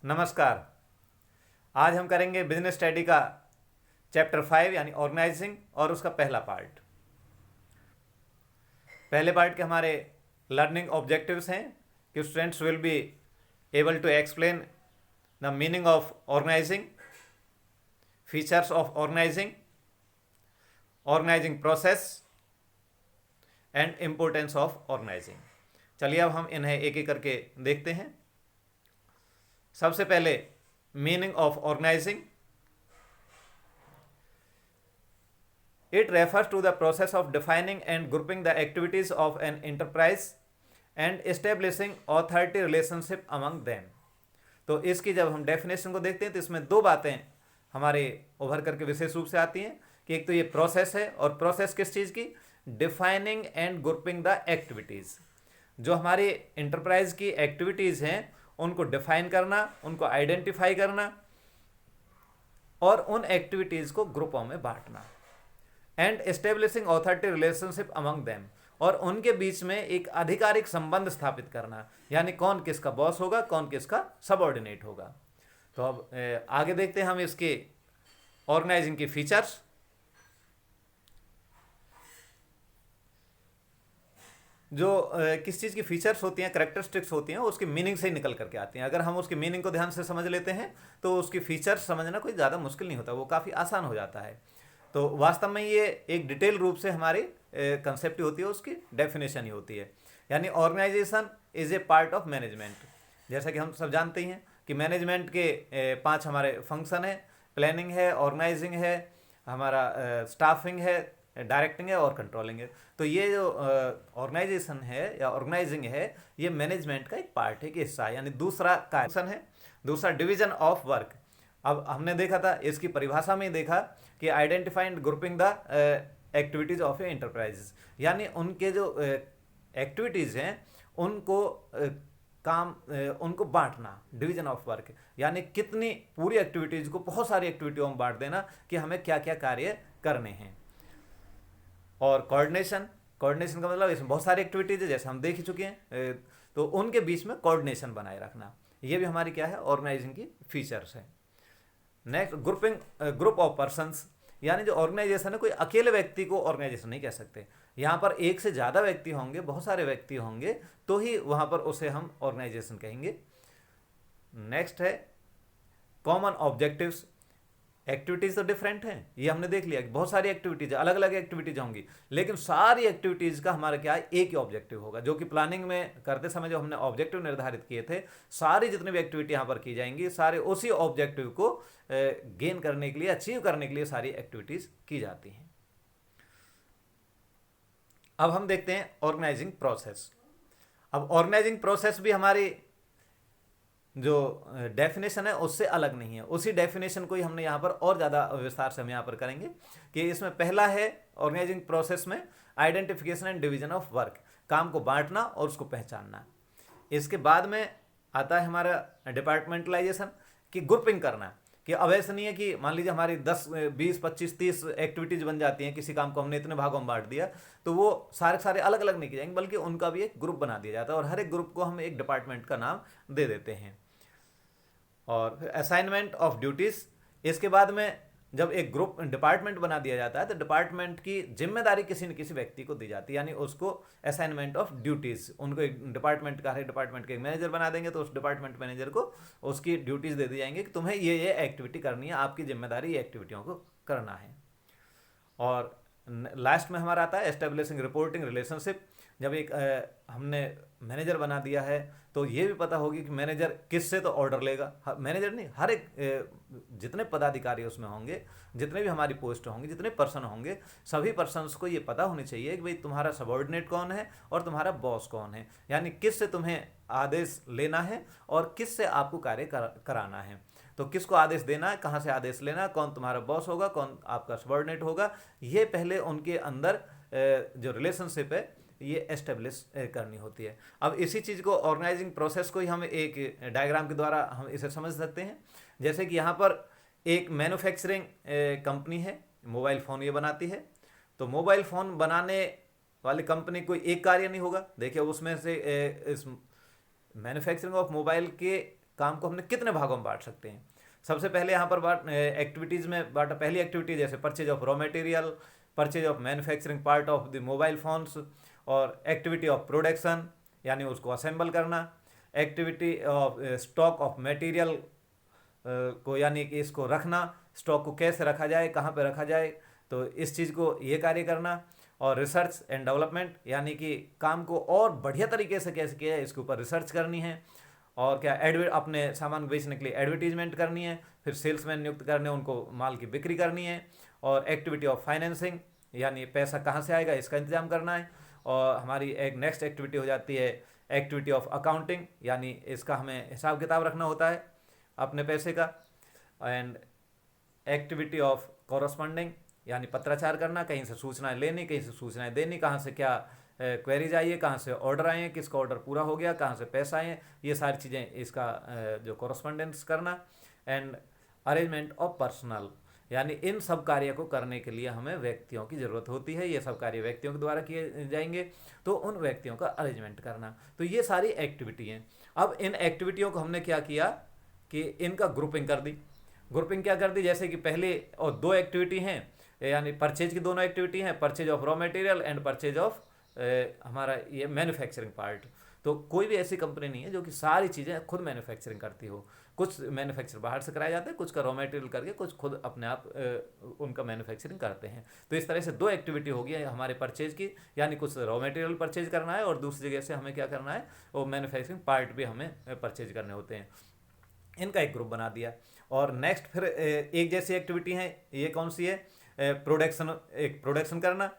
नमस्कार। आज हम करेंगे बिजनेस स्टडी का चैप्टर 5 यानी ऑर्गेनाइजिंग और उसका पहला पार्ट। पहले पार्ट के हमारे लर्निंग ऑब्जेक्टिव्स हैं कि students will be able to explain the meaning of organising, features of organising, organising process and importance of organising. चलिए अब हम इन्हें एक एक करके देखते हैं। सबसे पहले meaning of organising. It refers to the process of defining and grouping the activities of an enterprise and establishing authority relationship among them। तो इसकी जब हम डेफिनेशन को देखते हैं तो इसमें दो बातें हमारे उभर करके विशेष रूप से आती हैं कि एक तो ये प्रोसेस है, और प्रोसेस किस चीज़ की? Defining and grouping the activities. जो हमारी इंटरप्राइज की एक्टिविटीज़ हैं उनको डिफाइन करना, उनको आइडेंटिफाई करना और उन एक्टिविटीज़ को ग्रुपों में बांटना। And establishing authority relationship among them, और उनके बीच में एक आधिकारिक संबंध स्थापित करना, यानी कौन किसका बॉस होगा, कौन किसका सबऑर्डिनेट होगा। तो अब आगे देखते हैं हम इसके ऑर्गेनाइजिंग की फीचर्स। जो किस चीज़ की फीचर्स होती हैं, करेक्टरिस्टिक्स होती हैं, उसकी मीनिंग से ही निकल करके आती हैं। अगर हम उसकी मीनिंग को ध्यान से समझ लेते हैं तो उसकी फीचर्स समझना कोई ज़्यादा मुश्किल नहीं होता, वो काफ़ी आसान हो जाता है। तो वास्तव में ये एक डिटेल रूप से हमारी कंसेप्ट होती है, उसकी डेफिनेशन ही होती है। यानी organisation is a part of management. जैसा कि हम सब जानते हैं कि मैनेजमेंट के 5 हमारे फंक्शन है। प्लानिंग है, ऑर्गेनाइजिंग है, हमारा स्टाफिंग है, डायरेक्टिंग है और कंट्रोलिंग है। तो ये जो ऑर्गेनाइजेशन है या ऑर्गेनाइजिंग है, ये मैनेजमेंट का एक पार्ट है, कि हिस्सा है। यानी दूसरा फंक्शन है। दूसरा डिवीजन ऑफ वर्क। अब हमने देखा था, इसकी परिभाषा में ही देखा कि identify and grouping the activities of A enterprise, यानी उनके जो एक्टिविटीज़ हैं उनको उनको बांटना। डिवीजन ऑफ वर्क यानी कितनी पूरी एक्टिविटीज़ को बहुत सारी एक्टिविटियों में बांट देना कि हमें क्या क्या कार्य करने हैं। और कोऑर्डिनेशन का मतलब इसमें बहुत सारी एक्टिविटीज़ है, जैसे हम देख ही चुके हैं, तो उनके बीच में कोऑर्डिनेशन बनाए रखना, ये भी हमारी क्या है, ऑर्गेनाइजिंग की फीचर्स है। नेक्स्ट ग्रुप ऑफ पर्सन्स, यानी जो ऑर्गेनाइजेशन है, कोई अकेले व्यक्ति को ऑर्गेनाइजेशन नहीं कह सकते। यहाँ पर एक से ज़्यादा व्यक्ति होंगे, बहुत सारे व्यक्ति होंगे, तो ही वहाँ पर उसे हम ऑर्गेनाइजेशन कहेंगे। नेक्स्ट है कॉमन ऑब्जेक्टिव्स। एक्टिविटीज़ तो डिफरेंट हैं, ये हमने देख लिया कि बहुत सारी एक्टिविटीज़, अलग अलग एक्टिविटीज़ होंगी, लेकिन सारी एक्टिविटीज़ का हमारा क्या है, एक ही ऑब्जेक्टिव होगा। जो कि प्लानिंग में करते समय जो हमने ऑब्जेक्टिव निर्धारित किए थे, सारी जितनी भी एक्टिविटी यहाँ पर की जाएंगी, सारे उसी ऑब्जेक्टिव को गेन करने के लिए, अचीव करने के लिए सारी एक्टिविटीज़ की जाती हैं। अब हम देखते हैं ऑर्गेनाइजिंग प्रोसेस। अब ऑर्गेनाइजिंग प्रोसेस भी हमारी जो डेफिनेशन है उससे अलग नहीं है। उसी डेफिनेशन को ही हमने यहाँ पर और ज़्यादा विस्तार से हम यहाँ पर करेंगे कि इसमें पहला है ऑर्गेनाइजिंग प्रोसेस में identification and division of work, काम को बांटना और उसको पहचानना। इसके बाद में आता है हमारा डिपार्टमेंटलाइजेशन, की ग्रुपिंग करना, कि अब ऐसा नहीं है कि मान लीजिए हमारी 10, 20, 25, 30 एक्टिविटीज़ बन जाती हैं, किसी काम को हमने इतने भागों में बांट दिया, तो वो सारे अलग अलग नहीं किए जाएंगे, बल्कि उनका भी एक ग्रुप बना दिया जाता है और हर एक ग्रुप को हम एक डिपार्टमेंट का नाम दे देते हैं। और फिर असाइनमेंट ऑफ ड्यूटीज़। इसके बाद में जब एक ग्रुप डिपार्टमेंट बना दिया जाता है तो डिपार्टमेंट की जिम्मेदारी किसी न किसी व्यक्ति को दी जाती है, यानी उसको असाइनमेंट ऑफ ड्यूटीज़। उनको एक डिपार्टमेंट का, हर डिपार्टमेंट के एक मैनेजर बना देंगे, तो उस डिपार्टमेंट मैनेजर को उसकी ड्यूटीज़ दे दी जाएंगी कि तुम्हें ये एक्टिविटी करनी है, आपकी जिम्मेदारी ये एक्टिविटियों को करना है। और लास्ट में हमारा आता है एस्टेब्लिशिंग रिपोर्टिंग रिलेशनशिप। जब एक हमने मैनेजर बना दिया है तो ये भी पता होगी कि मैनेजर किससे तो ऑर्डर लेगा, मैनेजर नहीं, हर एक जितने पदाधिकारी उसमें होंगे, जितने भी हमारी पोस्ट होंगे, जितने पर्सन होंगे, सभी पर्सन्स को ये पता होनी चाहिए कि भाई तुम्हारा सबऑर्डिनेट कौन है और तुम्हारा बॉस कौन है, यानी किससे तुम्हें आदेश लेना है और किससे आपको कार्य कराना है। तो किसको आदेश देना है, कहाँ से आदेश लेना, कौन तुम्हारा बॉस होगा, कौन आपका सबऑर्डिनेट होगा, ये पहले उनके अंदर जो रिलेशनशिप है ये एस्टेब्लिश करनी होती है। अब इसी चीज़ को, ऑर्गेनाइजिंग प्रोसेस को ही हम एक डायग्राम के द्वारा हम इसे समझ सकते हैं। जैसे कि यहाँ पर एक मैन्युफैक्चरिंग कंपनी है, मोबाइल फ़ोन ये बनाती है। तो मोबाइल फ़ोन बनाने वाली कंपनी कोई एक कार्य नहीं होगा। देखिए उसमें से इस मैन्युफैक्चरिंग ऑफ मोबाइल के काम को हमने कितने भागों में बांट सकते हैं। सबसे पहले यहाँ पर एक्टिविटीज़ में बांटा। पहली एक्टिविटी जैसे purchase of raw material, purchase of manufacturing part of the mobile phones, और एक्टिविटी ऑफ प्रोडक्शन यानी उसको असेंबल करना, activity of stock of material को यानी कि इसको रखना, स्टॉक को कैसे रखा जाए, कहाँ पे रखा जाए, तो इस चीज़ को ये कार्य करना। और रिसर्च एंड डेवलपमेंट यानी कि काम को और बढ़िया तरीके से कैसे किया है इसके ऊपर रिसर्च करनी है। और क्या अपने सामान बेचने के लिए एडवर्टीजमेंट करनी है, फिर सेल्समैन नियुक्त करने, उनको माल की बिक्री करनी है। और एक्टिविटी ऑफ फाइनेंसिंग यानी पैसा कहाँ से आएगा इसका इंतजाम करना है। और हमारी एक नेक्स्ट एक्टिविटी हो जाती है एक्टिविटी ऑफ अकाउंटिंग, यानी इसका हमें हिसाब किताब रखना होता है अपने पैसे का। एंड एक्टिविटी ऑफ कॉरस्पॉन्डिंग यानी पत्राचार करना, कहीं से सूचनाएं लेनी, कहीं से सूचनाएं देनी, कहाँ से क्या क्वेरीज आई है, कहाँ से ऑर्डर आए हैं, किसका ऑर्डर पूरा हो गया, कहाँ से पैसा आए हैं, ये सारी चीज़ें इसका जो कॉरस्पॉन्डेंस करना। एंड अरेंजमेंट ऑफ पर्सनल यानी इन सब कार्य को करने के लिए हमें व्यक्तियों की ज़रूरत होती है। ये सब कार्य व्यक्तियों के द्वारा किए जाएंगे, तो उन व्यक्तियों का अरेंजमेंट करना। तो ये सारी एक्टिविटी हैं। अब इन एक्टिविटियों को हमने क्या किया कि इनका ग्रुपिंग कर दी। ग्रुपिंग क्या कर दी, जैसे कि पहले और दो एक्टिविटी हैं, यानी परचेज की दोनों एक्टिविटी हैं, purchase of raw material and purchase of हमारा ये मैन्युफैक्चरिंग पार्ट। तो कोई भी ऐसी कंपनी नहीं है जो कि सारी चीज़ें खुद मैन्युफैक्चरिंग करती हो। कुछ मैन्युफैक्चर बाहर से कराए जाते हैं, कुछ का रॉ मटेरियल करके कुछ खुद अपने आप उनका मैन्युफैक्चरिंग करते हैं। तो इस तरह से दो एक्टिविटी होगी हमारे परचेज की, यानी कुछ रॉ मटेरियल परचेज करना है और दूसरी जगह से हमें क्या करना है, वो मैन्युफैक्चरिंग पार्ट भी हमें परचेज करने होते हैं। इनका एक ग्रुप बना दिया। और नेक्स्ट फिर एक जैसी एक्टिविटी है, ये कौन सी है, प्रोडक्शन, एक प्रोडक्शन करना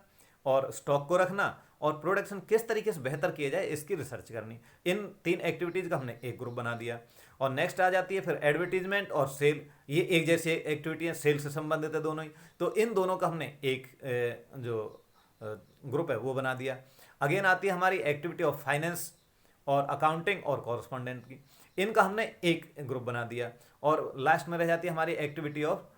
और स्टॉक को रखना, और प्रोडक्शन किस तरीके से बेहतर किया जाए इसकी रिसर्च करनी। इन तीन एक्टिविटीज़ का हमने एक ग्रुप बना दिया। और नेक्स्ट आ जाती है फिर एडवर्टीजमेंट और सेल, ये एक जैसी एक्टिविटी है, सेल से संबंधित है दोनों ही। तो इन दोनों का हमने एक जो ग्रुप है वो बना दिया। अगेन आती है हमारी एक्टिविटी ऑफ फाइनेंस और अकाउंटिंग और कॉरस्पॉन्डेंट की, इनका हमने एक ग्रुप बना दिया। और लास्ट में रह जाती है हमारी activity of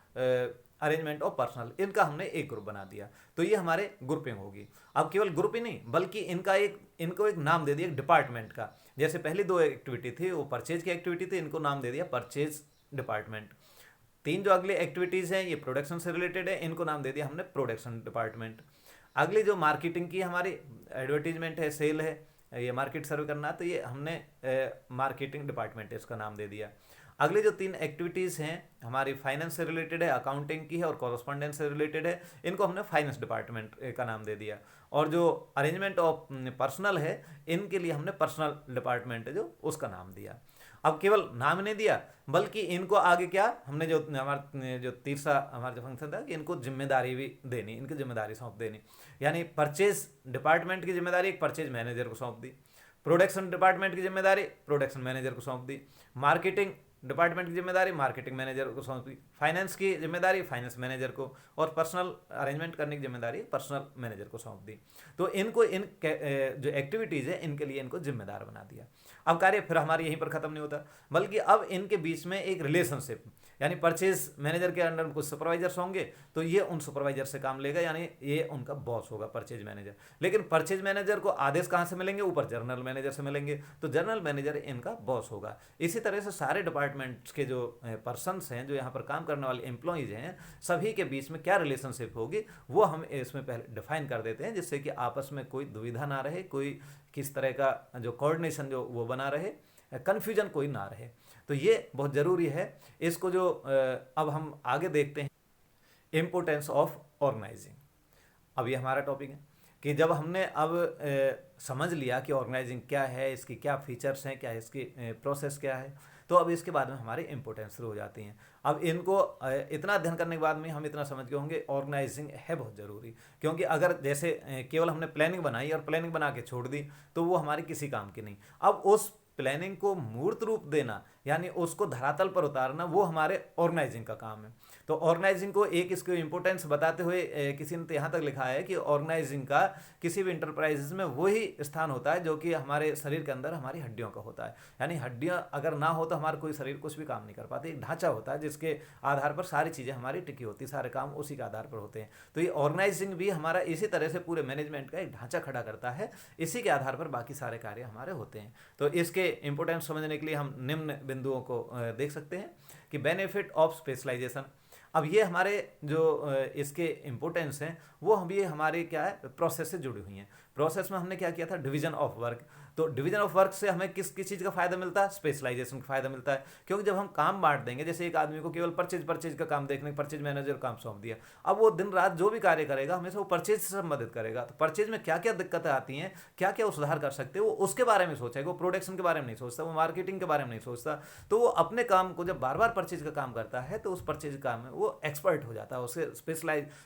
arrangement of personal, इनका हमने एक ग्रुप बना दिया। तो ये हमारे ग्रुपिंग होगी। अब केवल ग्रुप ही नहीं बल्कि इनको एक नाम दे दिया डिपार्टमेंट का। जैसे पहली दो एक्टिविटी थी वो परचेज की एक्टिविटी थी, इनको नाम दे दिया परचेज डिपार्टमेंट। तीन जो अगली एक्टिविटीज़ हैं ये प्रोडक्शन से रिलेटेड है, इनको नाम दे दिया हमने प्रोडक्शन डिपार्टमेंट। अगली जो मार्केटिंग की हमारी एडवर्टीजमेंट है, सेल है, ये मार्केट सर्वे करना, तो ये हमने मार्केटिंग डिपार्टमेंट इसका नाम दे दिया। अगली जो तीन एक्टिविटीज़ हैं हमारी फाइनेंस से रिलेटेड है, अकाउंटिंग की है और कॉरस्पॉन्डेंस से रिलेटेड है, इनको हमने फाइनेंस डिपार्टमेंट का नाम दे दिया। और जो अरेंजमेंट ऑफ पर्सनल है, इनके लिए हमने पर्सनल डिपार्टमेंट है जो उसका नाम दिया। अब केवल नाम नहीं दिया बल्कि इनको आगे क्या हमने जो तीसरा हमारा जो फंक्शन था कि इनको जिम्मेदारी भी देनी, इनकी जिम्मेदारी सौंप देनी। यानी परचेज डिपार्टमेंट की जिम्मेदारी एक परचेज मैनेजर को सौंप दी, प्रोडक्शन डिपार्टमेंट की जिम्मेदारी प्रोडक्शन मैनेजर को सौंप दी, मार्केटिंग डिपार्टमेंट की जिम्मेदारी मार्केटिंग मैनेजर को सौंप दी, फाइनेंस की जिम्मेदारी फाइनेंस मैनेजर को, और पर्सनल अरेंजमेंट करने की जिम्मेदारी पर्सनल मैनेजर को सौंप दी। तो इनको जो एक्टिविटीज़ है इनके लिए इनको जिम्मेदार बना दिया। अब कार्य फिर हमारे यहीं पर ख़त्म नहीं होता बल्कि अब इनके बीच में एक रिलेशनशिप, यानी परचेज मैनेजर के अंडर कुछ सुपरवाइजर्स होंगे तो ये उन सुपरवाइजर से काम लेगा, यानी ये उनका बॉस होगा परचेज मैनेजर। लेकिन परचेज मैनेजर को आदेश कहाँ से मिलेंगे, ऊपर जनरल मैनेजर से मिलेंगे, तो जनरल मैनेजर इनका बॉस होगा। इसी तरह से सारे डिपार्टमेंट्स के जो पर्सनस हैं, जो यहाँ पर काम करने वाले एम्प्लॉयज़ हैं, सभी के बीच में क्या रिलेशनशिप होगी वो हम इसमें पहले डिफाइन कर देते हैं, जिससे कि आपस में कोई दुविधा ना रहे, कोई किस तरह का जो कोऑर्डिनेशन जो वो बना रहे, कन्फ्यूजन कोई ना रहे। तो ये बहुत ज़रूरी है। इसको जो अब हम आगे देखते हैं इम्पोर्टेंस ऑफ ऑर्गेनाइजिंग। अब ये हमारा टॉपिक है कि जब हमने अब समझ लिया कि ऑर्गेनाइजिंग क्या है, इसकी क्या फीचर्स हैं, क्या इसकी प्रोसेस क्या है, तो अब इसके बाद में हमारी इंपॉर्टेंस शुरू हो जाती हैं। अब इनको इतना अध्ययन करने के बाद में हम इतना समझ गए होंगे ऑर्गेनाइजिंग है बहुत ज़रूरी, क्योंकि अगर जैसे केवल हमने प्लानिंग बनाई और प्लानिंग बना के छोड़ दी तो वो हमारी किसी काम की नहीं। अब उस प्लानिंग को मूर्त रूप देना, यानी उसको धरातल पर उतारना, वो हमारे ऑर्गेनाइजिंग का काम है। तो ऑर्गेनाइजिंग को एक इसको इम्पोर्टेंस बताते हुए किसी ने तो यहाँ तक लिखा है कि ऑर्गेनाइजिंग का किसी भी इंटरप्राइजेज में वही स्थान होता है जो कि हमारे शरीर के अंदर हमारी हड्डियों का होता है। यानी हड्डियाँ अगर ना हो तो हमारा कोई शरीर कुछ भी काम नहीं कर पाती। एक ढांचा होता है जिसके आधार पर सारी चीज़ें हमारी टिकी होती है, सारे काम उसी के आधार पर होते हैं। तो ये ऑर्गेनाइजिंग भी हमारा इसी तरह से पूरे मैनेजमेंट का एक ढांचा खड़ा करता है, इसी के आधार पर बाकी सारे कार्य हमारे होते हैं। तो इसके इंपोर्टेंस समझने के लिए हम निम्न बिंदुओं को देख सकते हैं कि बेनिफिट ऑफ स्पेशलाइजेशन। अब ये हमारे जो इसके इम्पोर्टेंस हैं वो हम ये हमारे क्या है प्रोसेस से जुड़ी हुई हैं। प्रोसेस में हमने क्या किया था, डिवीजन ऑफ वर्क। तो डिवीजन ऑफ वर्क से हमें किस किस चीज़ का फायदा मिलता है, स्पेशलाइजेशन का फायदा मिलता है। क्योंकि जब हम काम बांट देंगे, जैसे एक आदमी को केवल परचेज का काम देखने, परचेज मैनेजर काम सौंप दिया, अब वो दिन रात जो भी कार्य करेगा हमेशा वो परचेज से संबंधित करेगा। तो परचेज में क्या क्या दिक्कतें आती हैं, क्या क्या सुधार कर सकते हैं, वो उसके बारे में सोचेगा। वो प्रोडक्शन के बारे में नहीं सोचता, वो मार्केटिंग के बारे में नहीं सोचता। तो वो अपने काम को जब बार बार परचेज का काम करता है तो उस परचेज काम में वो एक्सपर्ट हो जाता है,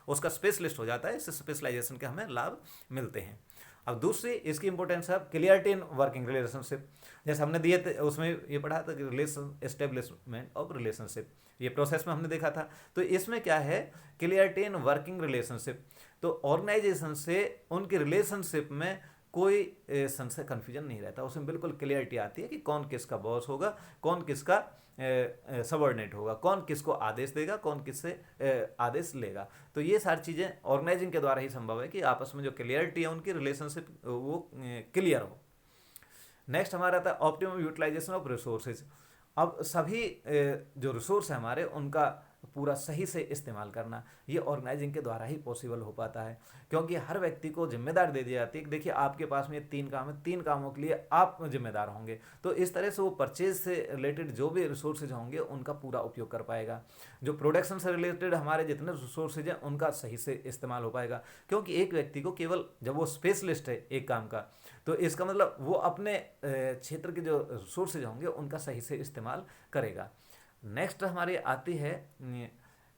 उसका स्पेशलिस्ट हो जाता है। इससे स्पेशलाइजेशन के हमें लाभ मिलते हैं। अब दूसरी इसकी इंपॉर्टेंस है क्लियरिटी इन वर्किंग रिलेशनशिप। जैसे हमने दिए थे उसमें ये पढ़ा था कि रिलेशन एस्टेब्लिशमेंट ऑफ रिलेशनशिप, ये प्रोसेस में हमने देखा था। तो इसमें क्या है, क्लियरिटी इन वर्किंग रिलेशनशिप। तो ऑर्गेनाइजेशन से उनके रिलेशनशिप में कोई संशय कन्फ्यूजन नहीं रहता, उसमें बिल्कुल क्लियरिटी आती है कि कौन किसका बॉस होगा, कौन किसका सबऑर्डिनेट होगा, कौन किसको आदेश देगा, कौन किससे आदेश लेगा। तो ये सारी चीज़ें ऑर्गेनाइजिंग के द्वारा ही संभव है कि आपस में जो क्लियरिटी है उनकी रिलेशनशिप वो क्लियर हो। नेक्स्ट हमारा आता है ऑप्टिमम यूटिलाइजेशन ऑफ रिसोर्सेज। अब सभी जो रिसोर्स है हमारे उनका पूरा सही से इस्तेमाल करना, ये ऑर्गेनाइजिंग के द्वारा ही पॉसिबल हो पाता है। क्योंकि हर व्यक्ति को जिम्मेदारी दे दी जाती है कि देखिए आपके पास में ये 3 काम है, 3 कामों के लिए आप जिम्मेदार होंगे। तो इस तरह से वो परचेज से रिलेटेड जो भी रिसोर्सेज होंगे उनका पूरा उपयोग कर पाएगा। जो प्रोडक्शन से रिलेटेड हमारे जितने रिसोर्सेज हैं उनका सही से इस्तेमाल हो पाएगा। क्योंकि एक व्यक्ति को केवल जब वो स्पेशलिस्ट है एक काम का, तो इसका मतलब वो अपने क्षेत्र के जो रिसोर्सेज होंगे उनका सही से इस्तेमाल करेगा। नेक्स्ट हमारी आती है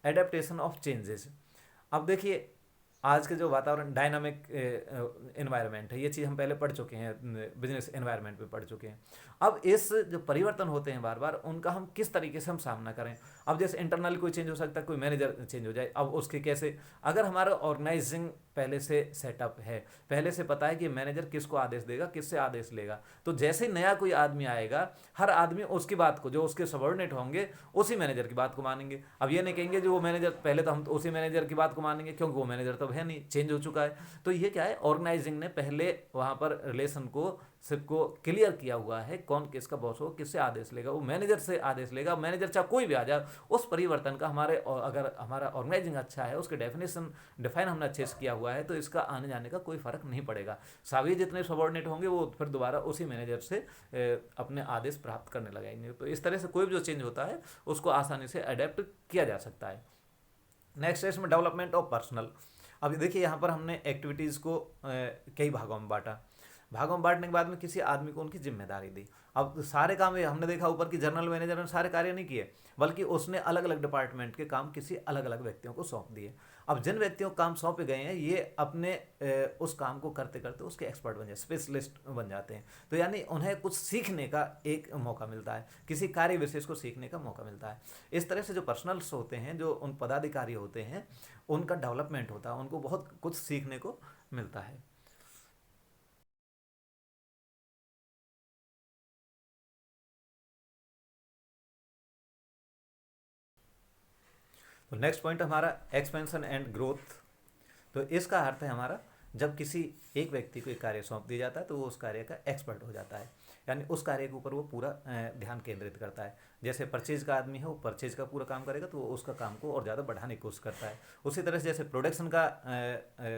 एडेप्टेशन ऑफ चेंजेस। अब देखिए आज के जो वातावरण डायनामिक एनवायरनमेंट है, ये चीज़ हम पहले पढ़ चुके हैं, बिजनेस एनवायरनमेंट में पढ़ चुके हैं। अब इस जो परिवर्तन होते हैं बार बार, उनका हम किस तरीके से हम सामना करें। अब जैसे इंटरनल कोई चेंज हो सकता है, कोई मैनेजर चेंज हो जाए, अब उसके कैसे, अगर हमारा ऑर्गेनाइजिंग पहले से सेटअप है, पहले से पता है कि मैनेजर किसको आदेश देगा, किससे आदेश लेगा, तो जैसे नया कोई आदमी आएगा हर आदमी उसकी बात को, जो उसके सबऑर्डिनेट होंगे उसी मैनेजर की बात को मानेंगे। अब ये नहीं कहेंगे जो वो मैनेजर, पहले तो हम उसी मैनेजर की बात को मानेंगे क्योंकि वो मैनेजर तो है नहीं, चेंज हो चुका है। तो ये क्या है, ऑर्गेनाइजिंग ने पहले वहाँ पर रिलेशन को सबको क्लियर किया हुआ है, कौन किसका बॉस हो, किससे आदेश लेगा, वो मैनेजर से आदेश लेगा। मैनेजर चाहे कोई भी आ जाए, उस परिवर्तन का हमारे, अगर हमारा ऑर्गेनाइजिंग अच्छा है, उसके डिफाइन हमने अच्छे से किया हुआ है, तो इसका आने जाने का कोई फर्क नहीं पड़ेगा। सभी जितने सबऑर्डिनेट होंगे वो फिर दोबारा उसी मैनेजर से अपने आदेश प्राप्त करने लगेंगे। तो इस तरह से कोई भी जो चेंज होता है उसको आसानी से अडेप्ट किया जा सकता है। नेक्स्ट है इसमें डेवलपमेंट ऑफ पर्सनल। अब देखिए यहाँ पर हमने एक्टिविटीज़ को कई भागों में बांटा। भागों में बांटने के बाद में किसी आदमी को उनकी जिम्मेदारी दी। अब सारे काम हमने देखा ऊपर की जनरल मैनेजर ने सारे कार्य नहीं किए, बल्कि उसने अलग अलग डिपार्टमेंट के काम किसी अलग अलग व्यक्तियों को सौंप दिए। अब जिन व्यक्तियों को काम सौंपे गए हैं ये अपने उस काम को करते करते उसके एक्सपर्ट बन जाते, स्पेशलिस्ट बन जाते हैं। तो यानी उन्हें कुछ सीखने का एक मौका मिलता है, किसी कार्य विशेष को सीखने का मौका मिलता है। इस तरह से जो पर्सनल्स होते हैं, जो उन पदाधिकारी होते हैं, उनका डेवलपमेंट होता है, उनको बहुत कुछ सीखने को मिलता है। तो नेक्स्ट पॉइंट हमारा एक्सपेंशन एंड ग्रोथ। तो इसका अर्थ है हमारा, जब किसी एक व्यक्ति को एक कार्य सौंप दिया जाता है तो वो उस कार्य का एक्सपर्ट हो जाता है, यानी उस कार्य के ऊपर वो पूरा ध्यान केंद्रित करता है। जैसे परचेज का आदमी है, वो परचेज का पूरा काम करेगा तो वो उसका काम को और ज़्यादा बढ़ाने की कोशिश करता है। उसी तरह से जैसे प्रोडक्शन का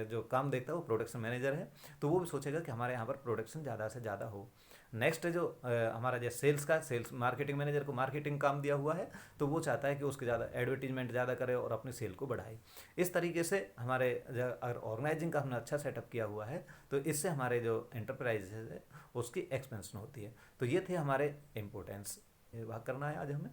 जो काम देखता है वो प्रोडक्शन मैनेजर है, तो वो भी सोचेगा कि हमारे यहाँ पर प्रोडक्शन ज़्यादा से ज़्यादा हो। नेक्स्ट जो हमारा जैसे सेल्स मार्केटिंग मैनेजर को मार्केटिंग काम दिया हुआ है, तो वो चाहता है कि उसके ज़्यादा एडवर्टीजमेंट ज़्यादा करे और अपनी सेल को बढ़ाए। इस तरीके से हमारे अगर ऑर्गेनाइजिंग का हमने अच्छा सेटअप किया हुआ है तो इससे हमारे जो एंटरप्राइज है उसकी एक्सपेंशन होती है। तो ये थे हमारे इम्पोर्टेंस, ये बात करना है आज हमें।